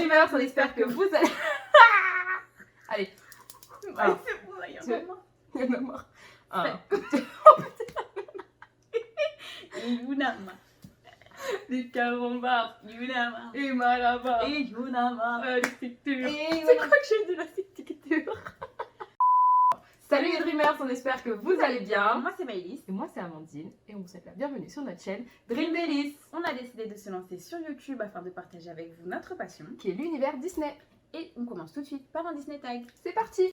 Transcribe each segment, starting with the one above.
Dreamers, on espère que vous allez... Allez. Ouais, c'est bon, là, il y en a marre. Il y en a marre. Un. Yunama. Des carambars. Yunama. Et Malabar. Et Yunama. Architecture. Et C'est quoi que j'ai de l'architecture? Salut les Dreamers, on espère que vous allez bien. Moi, c'est Maëlys. Et moi c'est Amandine et on vous souhaite la bienvenue sur notre chaîne Dream Délices, On a décidé de se lancer sur YouTube afin de partager avec vous notre passion. qui est l'univers Disney. Et on commence tout de suite par un Disney Tag. C'est parti.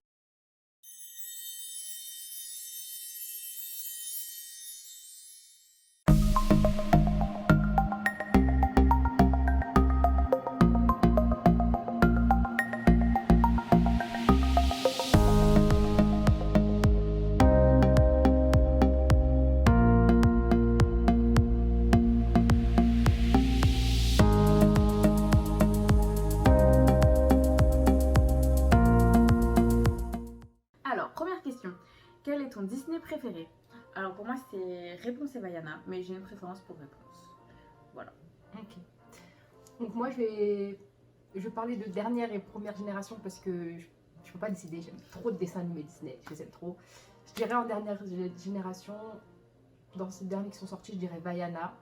Alors, première question. Quel est ton Disney préféré? Alors, pour moi, c'est Réponse et Vaiana, mais j'ai une préférence pour Réponse. Voilà. Ok. Donc moi je vais parler de dernière et première génération parce que je peux pas décider, j'aime trop de dessins animés Disney, je les aime trop. Je dirais en dernière génération, dans ces derniers qui sont sortis, je dirais Vaiana.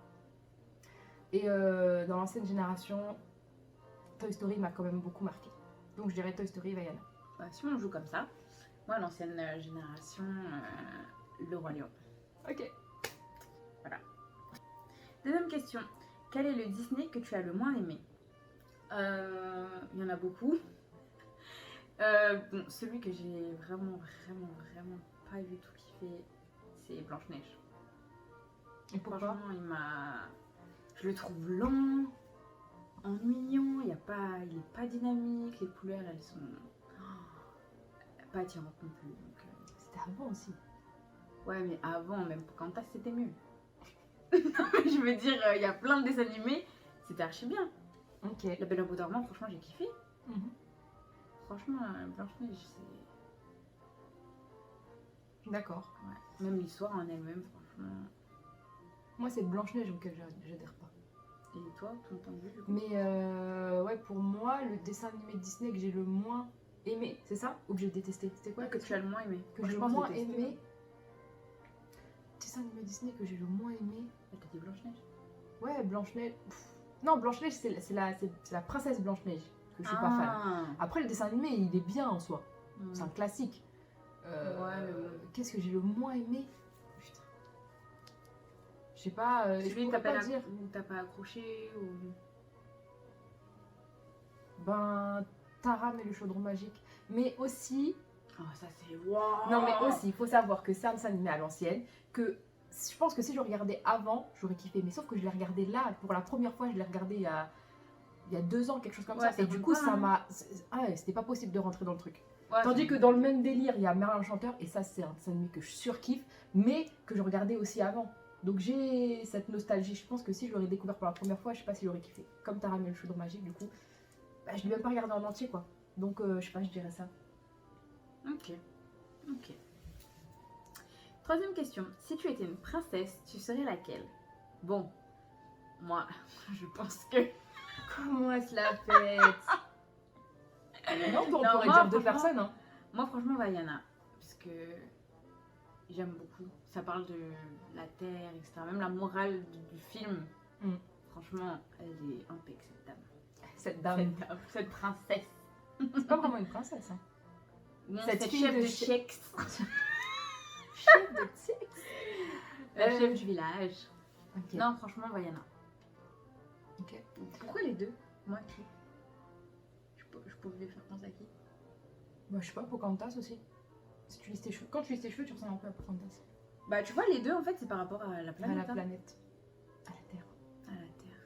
Et dans l'ancienne génération, Toy Story m'a quand même beaucoup marqué. Donc je dirais Toy Story et Vaiana. Bah, si on joue comme ça, moi, l'ancienne génération, Le Roi Lion. Ok. Deuxième question. Quel est le Disney que tu as le moins aimé? Il y en a beaucoup. Bon, celui que j'ai vraiment pas du tout kiffé, c'est Blanche-Neige. Et pourquoi? Franchement, je le trouve lent, ennuyant, il est pas dynamique, les couleurs, elles sont pas attirantes non plus. Donc, C'était avant aussi. ouais, mais avant, même Pocahontas, c'était mieux. Non, mais je veux dire, il y a plein de dessins animés, c'était archi bien. Ok. La Belle au bout dormant, franchement, j'ai kiffé. Mhm. Franchement, Blanche-Neige, c'est... D'accord. Ouais. Même l'histoire en elle-même, franchement. Moi c'est Blanche-Neige auquel j'adhère pas. Et toi, ton point de vue, du coup? Mais ouais, pour moi, le dessin animé Disney que j'ai le moins aimé, c'est ça? Ou que j'ai détesté? C'était quoi? Ouais, que tu as le moins aimé. Que Moi, j'ai je le pense moins détester, aimé. ouais. Dessin animé Disney que j'ai le moins aimé. Ah, t'as dit Blanche-Neige? Ouais, Blanche-Neige. Pff. Non, Blanche-Neige, c'est la princesse Blanche-Neige. Que je suis pas fan. Après, le dessin animé, il est bien en soi. C'est un classique. Ouais, mais bon. Qu'est-ce que j'ai le moins aimé? Putain. Je sais pas. Je Celui que pourrais t'as pas pas, dire. t'as pas accroché ou... Ben, Taram et le chaudron magique. Mais aussi. Oh, ça c'est... Waouh. Non, mais aussi, il faut savoir que c'est un dessin animé à l'ancienne. Que je pense que si je le regardais avant, j'aurais kiffé. Mais sauf que je l'ai regardé là, pour la première fois, je l'ai regardé il y a 2 ans, quelque chose comme Ouais, ça. Et du compte coup, pas, ça hein. m'a. Ah ouais, c'était pas possible de rentrer dans le truc. Ouais, Tandis que dans le même délire, il y a Merlin le chanteur. Et ça, c'est un dessin animé que je surkiffe. Mais que je regardais aussi avant. Donc j'ai cette nostalgie. Je pense que si je l'aurais découvert pour la première fois, je sais pas si j'aurais kiffé. Comme Taram et le chaudron magique, du coup. Bah, je l'ai même pas regardé en entier, quoi. Donc je sais pas, je dirais ça. Ok. Ok. Troisième question. Si tu étais une princesse, tu serais laquelle? Bon, moi, je pense que... Comment elle se la fête? Non, on Non, pourrait moi, dire 2 franchement- personnes, hein. Moi, franchement, Vaiana. Parce que j'aime beaucoup. Ça parle de la terre, etc. Même la morale du film. Mm. Franchement, elle est impec, cette dame. Cette dame. Cette princesse. C'est pas vraiment une princesse, hein. Non, Cette cette fille chef de de che- Chex. Chef de Tix. La chef du village. Ok. Non, franchement, Vaiana. Ok. Pourquoi les deux? Moi, qui? Je pouvais faire penser à qui? Bah, je sais pas, Pocahontas aussi. Si tu lisses tes cheveux. Quand tu lisses tes cheveux, tu ressembles un peu à Pocahontas. Bah, tu vois, les deux, en fait, c'est par rapport à la À planète. la hein. planète. À la Terre. À la Terre.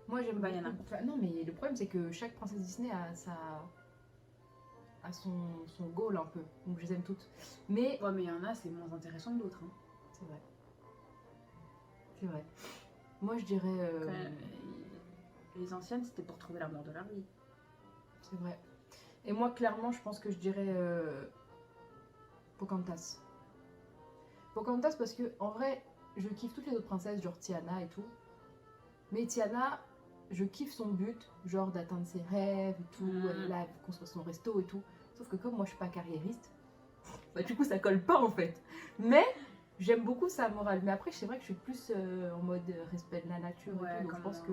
Moi, j'aime Vaiana. beaucoup. Enfin, non, mais le problème, c'est que chaque princesse Disney a son goal un peu. Donc, je les aime toutes. Mais. Ouais, mais il y en a, c'est moins intéressant que d'autres. Hein. C'est vrai. C'est vrai. Moi, je dirais. Les anciennes, c'était pour trouver l'amour de leur vie. C'est vrai. Et moi, clairement, je pense que je dirais Pocahontas. Pocahontas parce que, en vrai, je kiffe toutes les autres princesses, genre Tiana et tout. Mais Tiana, je kiffe son but, genre d'atteindre ses rêves et tout, là, construire son resto et tout. Sauf que comme moi je suis pas carriériste, bah, du coup ça colle pas en fait. Mais j'aime beaucoup sa morale. Mais après, c'est vrai que je suis plus en mode respect de la nature et Ouais, tout. Donc je comme, pense que.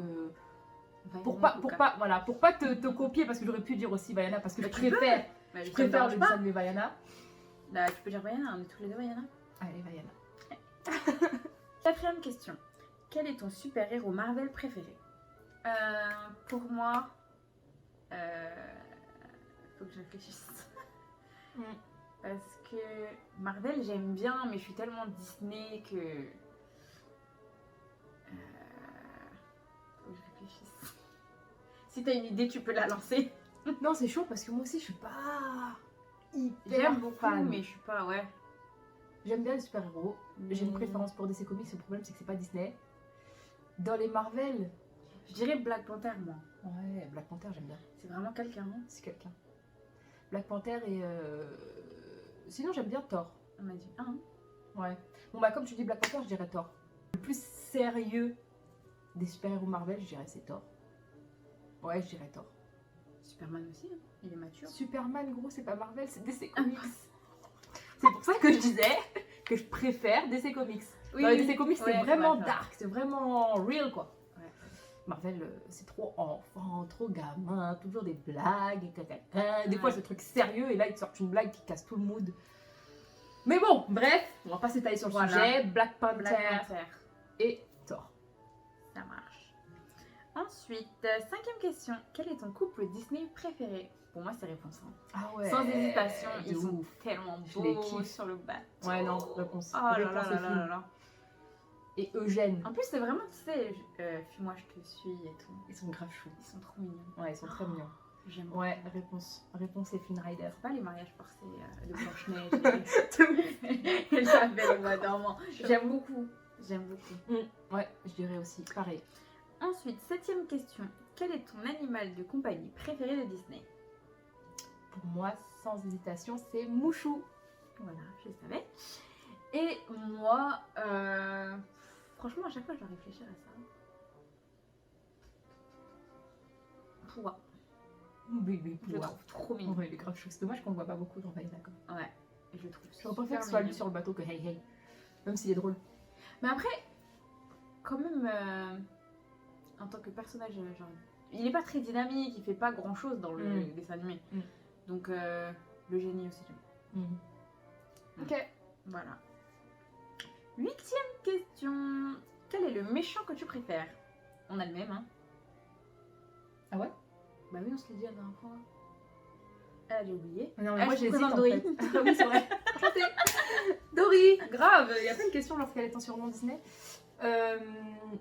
Vaiana, Coca. Pour pas te copier, parce que j'aurais pu dire aussi Vaiana, parce que Bah, je tu peux. préfère, Bah, je ça me préfère dérange le pas. dessin animé Vaiana. Là, tu peux dire Vaiana, on est tous les deux Vaiana. Allez, Vaiana. Quatrième question. Quel est ton super-héros Marvel préféré? Pour moi, faut que je réfléchisse. Parce que Marvel, j'aime bien, mais je suis tellement Disney que. Faut que je réfléchisse. Si t'as une idée, tu peux la lancer. Non, c'est chaud parce que moi aussi je suis pas hyper J'aime beaucoup, fan. mais je suis pas, ouais. J'aime bien les super-héros. J'ai une préférence pour DC Comics. Le problème, c'est que c'est pas Disney. Dans les Marvel, Je dirais Black Panther, moi. ouais, Black Panther, j'aime bien. C'est vraiment quelqu'un, hein. C'est quelqu'un. Black Panther et. Sinon, j'aime bien Thor. On m'a dit, ah, hein. Ouais. Bon, bah, comme tu dis Black Panther, je dirais Thor. Le plus sérieux des super-héros Marvel, je dirais c'est Thor. Ouais, je dirais Thor. Superman aussi, hein. Il est mature. Superman, gros, c'est pas Marvel, c'est DC Comics. C'est pour ça que je disais que je préfère DC Comics. Dans les DC Comics, c'est vraiment dark, c'est vraiment real, quoi. Ouais. Marvel, c'est trop enfant, trop gamin, toujours des blagues, et caca. Des fois, c'est des trucs sérieux, et là, ils te sortent une blague qui casse tout le mood. Mais bon, bref, on va pas s'étaler sur le sujet. Black Panther Black Panther. et Thor. Ça marche. Ensuite, cinquième question. Quel est ton couple Disney préféré? Pour moi, c'est réponse 1. Ah ouais. Sans hésitation, de ils sont ouf. tellement Je les beaux kiffe. sur le bateau. Ouais, non, réponse. Oh là Réponse là au là film. là là. Et Eugène. En plus, c'est vraiment, tu sais, fuis-moi, je te suis et tout. Ils sont grave chauds. Ils sont trop mignons. Ouais, ils sont très mignons. J'aime beaucoup. Ouais, réponse. Réponse et Finn Rider. C'est pas les mariages forcés de Blanche-Neige et la Belle au bois dormant. J'aime beaucoup. J'aime beaucoup. Ouais, je dirais aussi. Pareil. Ensuite, septième question. Quel est ton animal de compagnie préféré de Disney? Pour moi, sans hésitation, c'est Mouchou. Voilà, je le savais. Et moi, franchement, à chaque fois, je dois réfléchir à ça. Pouah. Oui, Je le trouve trop mignon. Ouais, il est grave chou. C'est dommage qu'on le voit pas beaucoup dans Vaiana. Ouais, je le trouve Je préfère que ce soit lui mignon. sur le bateau que Hey Hey. Même s'il est drôle. Mais après, quand même, en tant que personnage, genre, il est pas très dynamique, il fait pas grand chose dans le dessin animé. Donc, le génie aussi, j'aime. Ok. Voilà. Huitième question. Quel est le méchant que tu préfères? On a le même, hein? Ah ouais? Bah oui, on se l'a dit la dernière fois. Ah, j'ai oublié. Non, mais Ah, moi je j'hésite présente en Dory. fait. Ah oui, c'est vrai. Enchantée. Dory. Grave. Il y a plein de questions lorsqu'elle est en surnom Disney. Non,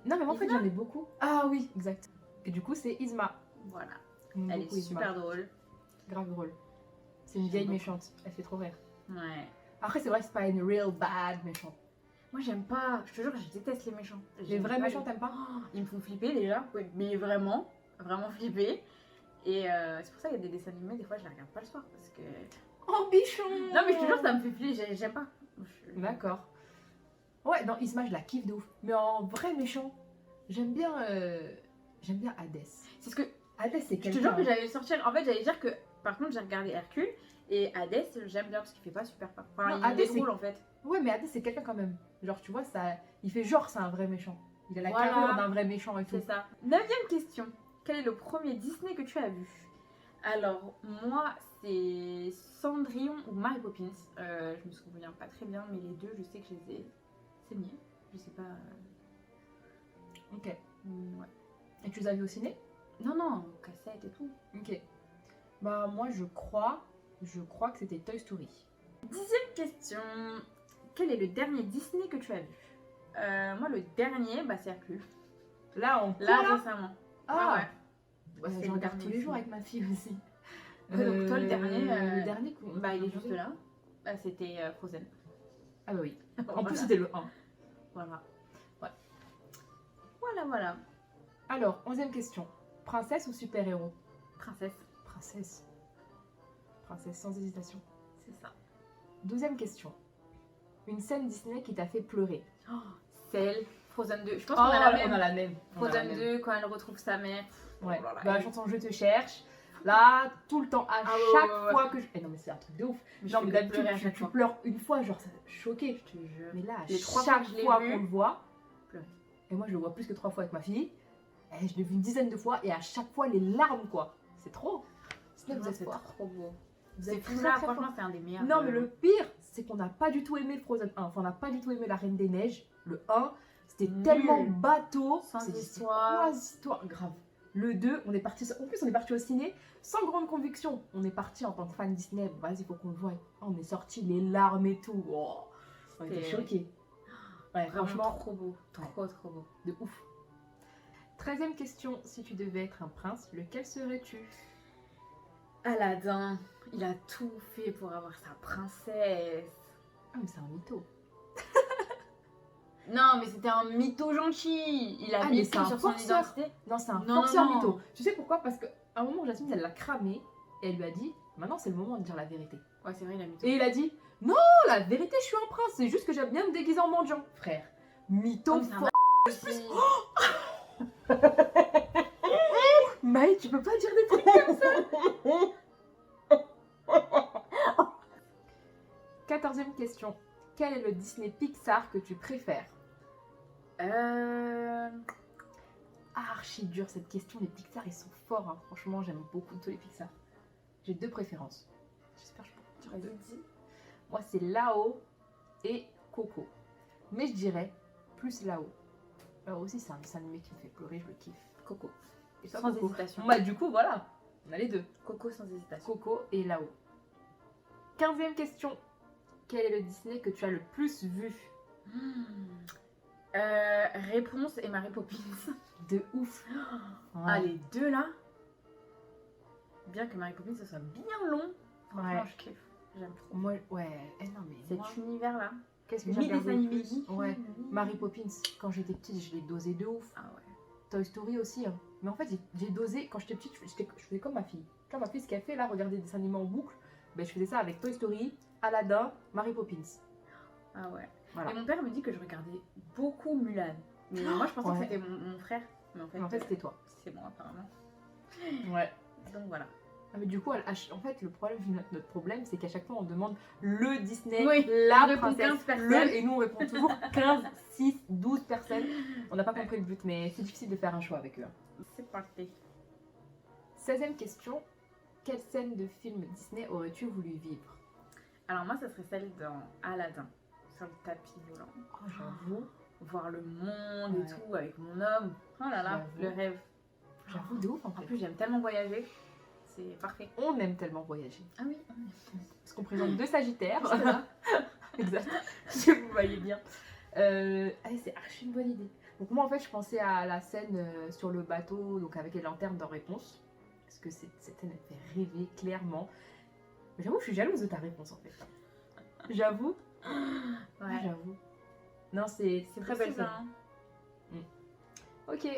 mais moi, en fait, Isma j'en ai beaucoup. Ah oui, exact. Et du coup, c'est Isma. Voilà. J'aime Elle est beaucoup Isma. super drôle. Grave drôle. C'est une J'aime vieille beaucoup. méchante. Elle fait trop rire. Ouais. Après, c'est vrai que c'est pas une real bad méchante. Moi, j'aime pas. Je te jure, je déteste les méchants. Les J'aime vrais pas méchants, t'aimes pas? Oh, ils me font flipper déjà. Oui, mais vraiment, vraiment flipper. Et c'est pour ça qu'il y a des dessins animés, des fois, je les regarde pas le soir parce que. Oh, bichon. Non, mais je te jure, ça me fait flipper. J'aime pas. D'accord. Ouais, dans Isma, je la kiffe de ouf. Mais en vrai méchant, j'aime bien Hadès. C'est ce que. Hadès, c'est Je quelqu'un. te jure que j'allais sortir. En fait, j'allais dire que. Par contre, j'ai regardé Hercule et Hadès, j'aime bien parce qu'il fait pas super peur. Enfin, Non, il Hadès, est drôle en fait. Ouais, mais Hadès, c'est quelqu'un quand même. Genre, tu vois, ça, il fait genre c'est un vrai méchant. Il a la Voilà. carrure d'un vrai méchant et tout. C'est ça. Neuvième question. Quel est le premier Disney que tu as vu? Alors, moi, c'est Cendrillon ou Mary Poppins. Je me souviens pas très bien, mais les deux, je sais que je les ai saignés. Je sais pas. Ok. Ouais. Et tu les as vus au ciné? Non, non, cassette et tout. Ok. Bah, moi, je crois que c'était Toy Story. Dixième question. Quel est le dernier Disney que tu as vu? Moi, le dernier, bah, c'est Hercule. Là, on Là, là récemment. Ah, ouais. ouais, c'est je le regarde dernier tous les jours film. avec ma fille aussi. Ouais, donc toi, le dernier, Le dernier coup. Bah, il est juste là. Bah, c'était Frozen. Ah, bah oui. En Voilà. plus, c'était le 1. Voilà. Ouais. Voilà, voilà. Alors, 11e question. Princesse ou super-héros? Princesse, Princesse. Princesse, sans hésitation. c'est ça. 12e question. Une scène Disney qui t'a fait pleurer. Oh, celle Frozen 2. Je pense Oh, qu'on a la on même. a la même. On a la Frozen même. 2, quand elle retrouve sa mère. Ouais. Oh là là, Bah, la elle- chanson Je te cherche. Là, tout le temps, à Ah ouais, chaque ouais, ouais, fois que je. Eh non, mais c'est un truc de ouf. Mais je Non, fais mais que d'habitude, pleurer à chaque tu fois. pleures une fois, genre, ça choqué. Je te jure. Mais là, à Les 3 chaque fois que je l'ai fois vu, qu'on le voit, pleurer. et moi, je le vois plus que 3 fois avec ma fille. Et je l'ai vu une dizaine de fois, et à chaque fois, les larmes, quoi. C'est trop. Sinon, vous êtes C'est forts. trop beau. Vous C'est êtes fou très, là, très franchement, forts. c'est un des meilleurs. Non, mais le pire, c'est qu'on n'a pas du tout aimé le Frozen 1. Enfin, on n'a pas du tout aimé La Reine des Neiges. Le 1, c'était Nul. tellement bateau. Sans C'est histoire. quoi cette histoire grave. Le 2, on est parti. En plus, on est parti au ciné sans grande conviction. On est parti en tant que fan Disney. Bon, vas-y, faut qu'on le voie. On est sorti les larmes et tout. Oh, on était C'est- choqués. Ouais, Vraiment franchement, trop beau. Trop, trop beau. de ouf. 13e question. Si tu devais être un prince, lequel serais-tu? Aladdin, il a tout fait pour avoir sa princesse. Ah, mais c'est un mytho. Non, mais c'était un mytho gentil. Il a Ah, mais mis c'est tout un sur son forceur. identité. Non, c'est un Non, forceur non, non. mytho. Tu sais pourquoi? Parce qu'à un moment, Jasmine, elle l'a cramé et elle lui a dit maintenant, c'est le moment de dire la vérité. Ouais, c'est vrai, il a mytho. Et il a dit non, la vérité, je suis un prince. C'est juste que j'aime bien me déguiser en mendiant. Frère, mytho. Oh, mais c'est un fort. aussi. Maï, tu peux pas dire des trucs comme ça. 14e question. Quel est le Disney Pixar que tu préfères? Archi dur cette question. Les Pixar, ils sont forts. Hein. Franchement, j'aime beaucoup tous les Pixar. J'ai 2 préférences. J'espère que je peux dire Vas-y, deux. dis. Moi, c'est Lao et Coco. Mais je dirais plus Lao. Lao aussi, c'est un dessin animé qui me fait pleurer, je le kiffe. Coco. Et toi, Sans Coco? hésitation. Bah, du coup, voilà. On a les deux. Coco sans hésitation. Coco et Lao. 15e question. Quel est le Disney que tu as le plus vu? Réponse et Mary Poppins. De ouf. Ah, les deux là. Bien que Mary Poppins ce soit bien long. Franchement, Ouais. je kiffe. J'aime trop. Moi, ouais. Eh non, mais Cet moi, univers là. qu'est-ce que j'ai Mi regardé dessin le animé. plus? Ouais. Mary Poppins, quand j'étais petite, je l'ai dosé de ouf. Ah ouais. Toy Story aussi. Hein. Mais en fait, j'ai dosé, quand j'étais petite, je faisais comme ma fille. Comme ma fille, ce qu'elle fait là, regarder des dessins animés en boucle, ben, je faisais ça avec Toy Story, Aladdin, Mary Poppins. Ah ouais. Voilà. Et mon père me dit que je regardais beaucoup Mulan. Mais moi je pensais Ouais. que c'était mon frère. Mais Mais en fait, c'était toi. c'est moi apparemment. Ouais. Donc voilà. Ah, mais du coup, en fait, le problème, notre problème, c'est qu'à chaque fois, on demande le Disney, Oui, la on répond princesse, 15 personnes. le, et nous, on répond toujours 15, 6, 12 personnes. On n'a pas compris le but, mais c'est difficile de faire un choix avec eux. Hein. C'est parfait. 16e question. Quelle scène de film Disney aurais-tu voulu vivre? Alors moi ça serait celle dans Aladdin. Sur le tapis volant. Oh, j'avoue. Voir le monde et Ouais. tout avec mon homme. Oh là là, J'avoue. le rêve. J'avoue de ouf, en En fait. plus j'aime tellement voyager. C'est parfait. On aime tellement voyager. Ah oui. Parce qu'on présente 2 Sagittaires. C'est ça. Exact. Si vous voyez bien. Allez, c'est archi une bonne idée. Donc moi en fait je pensais à la scène sur le bateau, donc avec les lanternes dans Réponse. Parce que cette scène elle fait rêver clairement. Mais j'avoue, je suis jalouse de ta réponse en fait. J'avoue. Ouais. J'avoue. Non, c'est très belle scène. Hein. Ok.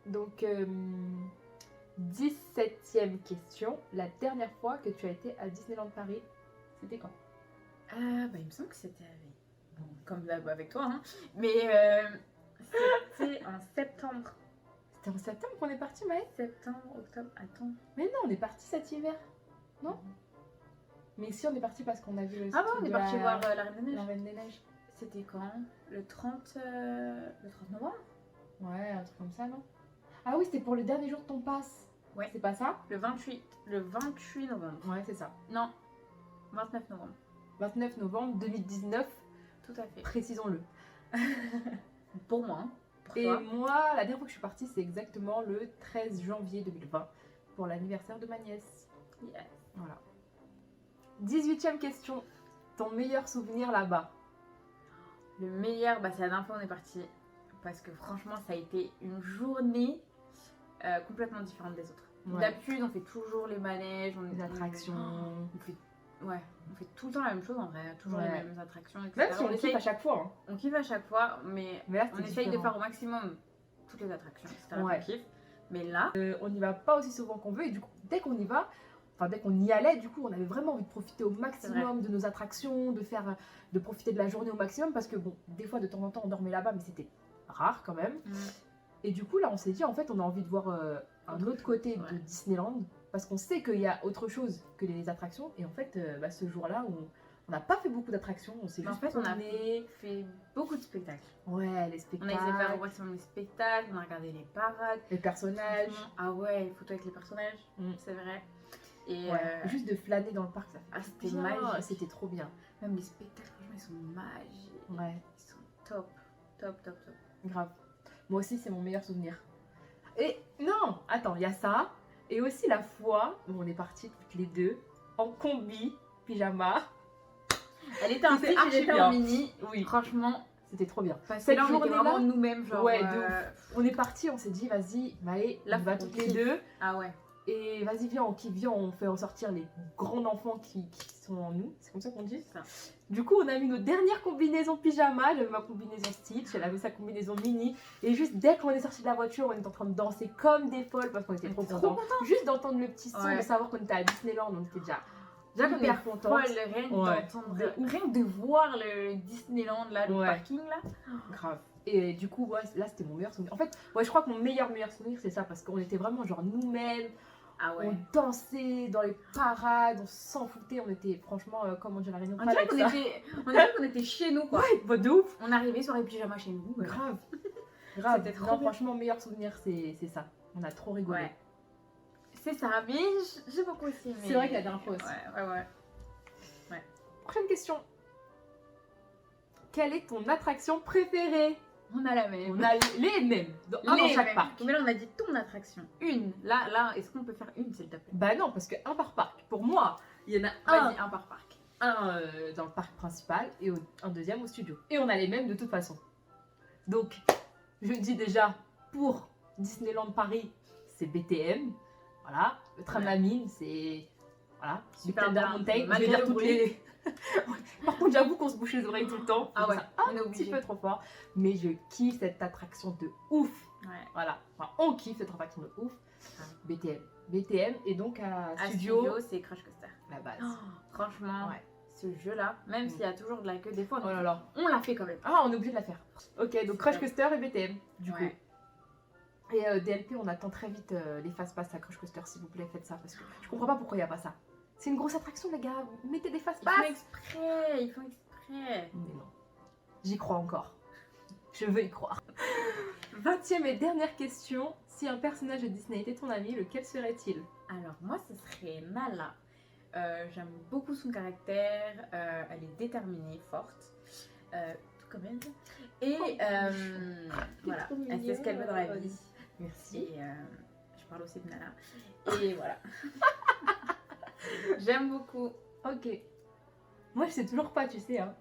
Donc 17e question. La dernière fois que tu as été à Disneyland Paris, c'était quand? Ah bah il me semble que c'était avec... Bon, comme d'hab avec toi. Hein. Mais c'était en septembre. C'était en septembre qu'on est parti, Maë? Septembre, octobre, attends. Mais non, on est parti cet hiver. Non? Mais si, on est parti parce qu'on a vu le Ah bon, truc on est de parti la... voir la Reine des Neiges. la Reine des Neiges. C'était quand le 30 novembre. Ouais, un truc comme ça, non? Ah oui, c'était pour le dernier jour de ton pass. Ouais. C'est pas ça? Le 28 novembre. Ouais, c'est ça. Non, 29 novembre. 29 novembre 2019, Tout à fait. précisons-le. Pour moi, hein. Pour Et toi. moi, la dernière fois que je suis partie, c'est exactement le 13 janvier 2020 pour l'anniversaire de ma nièce. Yes. Voilà. 18e question. Ton meilleur souvenir là-bas? Le meilleur, bah, c'est la dernière fois qu'on est parti. Parce que franchement, ça a été une journée complètement différente des autres. Ouais. D'habitude, on fait toujours les manèges, Les attractions. On fait, ouais, on fait tout le temps la même chose en vrai. Toujours les Ouais. mêmes attractions, etc. Même si on essaye- kiffe à chaque fois. Hein. on kiffe à chaque fois, mais Mais là, on c'était essaye de différent. faire au maximum toutes les attractions, etc. Ouais. On kiffe. Mais là, On n'y va pas aussi souvent qu'on veut et du coup, dès qu'on y va, enfin dès qu'on y allait, du coup, on avait vraiment envie de profiter au maximum de nos attractions, de profiter de la journée au maximum parce que bon, des fois de temps en temps on dormait là-bas, mais c'était rare quand même. Et du coup, là, on s'est dit, en fait, on a envie de voir un autre côté de Disneyland, parce qu'on sait qu'il y a autre chose que les attractions. Et en fait, ce jour-là, on n'a pas fait beaucoup d'attractions, on s'est juste on a fait beaucoup de spectacles. Ouais, les On spectacles. a essayé de faire au maximum les spectacles, on a regardé les parades. Les personnages. Ah ouais, les photos avec les personnages, c'est vrai. Et juste de flâner dans le parc, ça fait c'était magique. C'était trop bien. Même les spectacles, franchement, ils sont magiques. Ouais. Ils sont top, top, top, top. Grave. Moi aussi, c'est mon meilleur souvenir. Et non, attends, il y a ça. Et aussi la fois où on est partis toutes les deux en combi, pyjama. Elle était en style, elle était en mini. Oui. Franchement, c'était trop bien. Cette journée vraiment nous-mêmes, genre. Ouais, on est partis, on s'est dit, vas-y, Maë, on va toutes les deux. Ah ouais. Et vas-y, viens, on fait ressortir les grands enfants qui sont en nous. C'est comme ça qu'on dit ça. Du coup, on a mis nos dernières combinaisons pyjama. J'avais ma combinaison Stitch, elle avait sa combinaison mini. Et juste dès qu'on est sorti de la voiture, on était en train de danser comme des folles parce qu'on était trop contents. Juste d'entendre le petit son, de savoir qu'on était à Disneyland, on était déjà hyper contents. Rien de voir le Disneyland, là, le parking là. Grave. Et du coup, là, c'était mon meilleur souvenir. En fait, je crois que mon meilleur souvenir, c'est ça, parce qu'on était vraiment genre nous-mêmes. Ah ouais. On dansait dans les parades, on s'en foutait, on était franchement, comment dire, la Réunion. On dirait qu'on était chez nous, quoi. Ouais, de ouf. On arrivait sur les pyjamas chez nous. Grave. Grave. C'était trop bien. Franchement, meilleur souvenir, c'est ça. On a trop rigolé. Ouais. C'est ça, mais j'ai beaucoup aussi. C'est vrai que la dernière fois aussi. Ouais. Prochaine question. Quelle est ton attraction préférée? On a la même. On a les mêmes. Dans chaque parc. Mais là, on a dit ton attraction. Une. Là, est-ce qu'on peut faire une, s'il te plaît? Bah non, parce qu'un par parc. Pour moi, il y en a un par parc. Un dans le parc principal et un deuxième au studio. Et on a les mêmes de toute façon. Donc, je dis déjà, pour Disneyland Paris, c'est BTM. Voilà. Le tram à mine, c'est... Voilà. Super Thunder Mountain. Je vais dire toutes les... Par contre, j'avoue qu'on se bouche les oreilles tout le temps. Ah ouais, on est un petit peu trop fort. Mais je kiffe cette attraction de ouf. Ouais. Voilà. Enfin, on kiffe cette attraction de ouf. BTM. Et donc à studio, c'est Crush Coaster. La base. Oh, franchement, ce jeu-là, même s'il y a toujours de la queue, des fois, on l'a fait quand même. Ah, on est obligé de la faire. Ok, donc Crush Coaster et BTM, du coup. Et DLP, on attend très vite les fast-pass à Crush Coaster, s'il vous plaît, faites ça. Parce que je comprends pas pourquoi il n'y a pas ça. C'est une grosse attraction, les gars. Mettez des fast-pass. Ils font exprès. Mais non. J'y crois encore. Je veux y croire. 20e et dernière question. Si un personnage de Disney était ton ami, lequel serait-il? Alors, moi, ce serait Nala. J'aime beaucoup son caractère. Elle est déterminée, forte. Tout comme elle. Et voilà, elle sait ce qu'elle veut dans la vie. Merci. Et je parle aussi de Nala. Et voilà. J'aime beaucoup. Ok. Moi, je sais toujours pas, tu sais. Hein.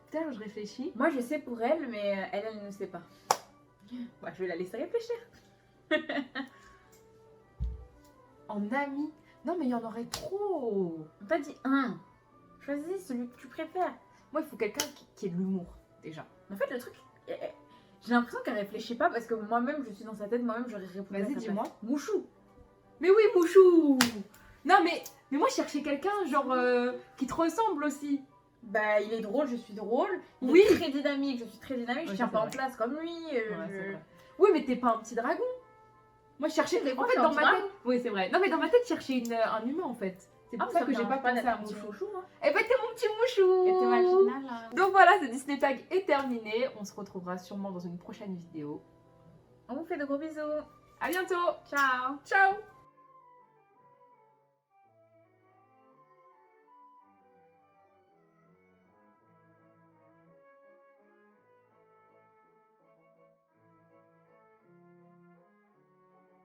Putain, je réfléchis. Moi, je sais pour elle, mais elle ne sait pas. Bah, je vais la laisser réfléchir. En ami? Non, mais il y en aurait trop. On t'a dit un. Choisis celui que tu préfères. Moi, il faut quelqu'un qui ait de l'humour, déjà. En fait, le truc... J'ai l'impression qu'elle réfléchit pas parce que moi-même, je suis dans sa tête. Moi-même, j'aurais répondu. Vas-y, dis-moi. Mouchou. Mais oui, Mouchou. Non, mais moi, je cherchais quelqu'un, genre, qui te ressemble aussi. Bah, il est drôle, je suis drôle. Il est très dynamique, je suis très dynamique. Je tiens pas en place comme lui. Oui, mais t'es pas un petit dragon. Moi, je cherchais... En fait, dans ma tête... Oui, c'est vrai. Non, mais dans ma tête, je cherchais un humain, en fait. C'est pour ça que j'ai pas pensé à Mouchou. Eh ben, t'es mon petit Mouchou. Et t'es marginal. Donc voilà, ce Disney Tag est terminé. On se retrouvera sûrement dans une prochaine vidéo. On vous fait de gros bisous. À bientôt. Ciao. Ciao.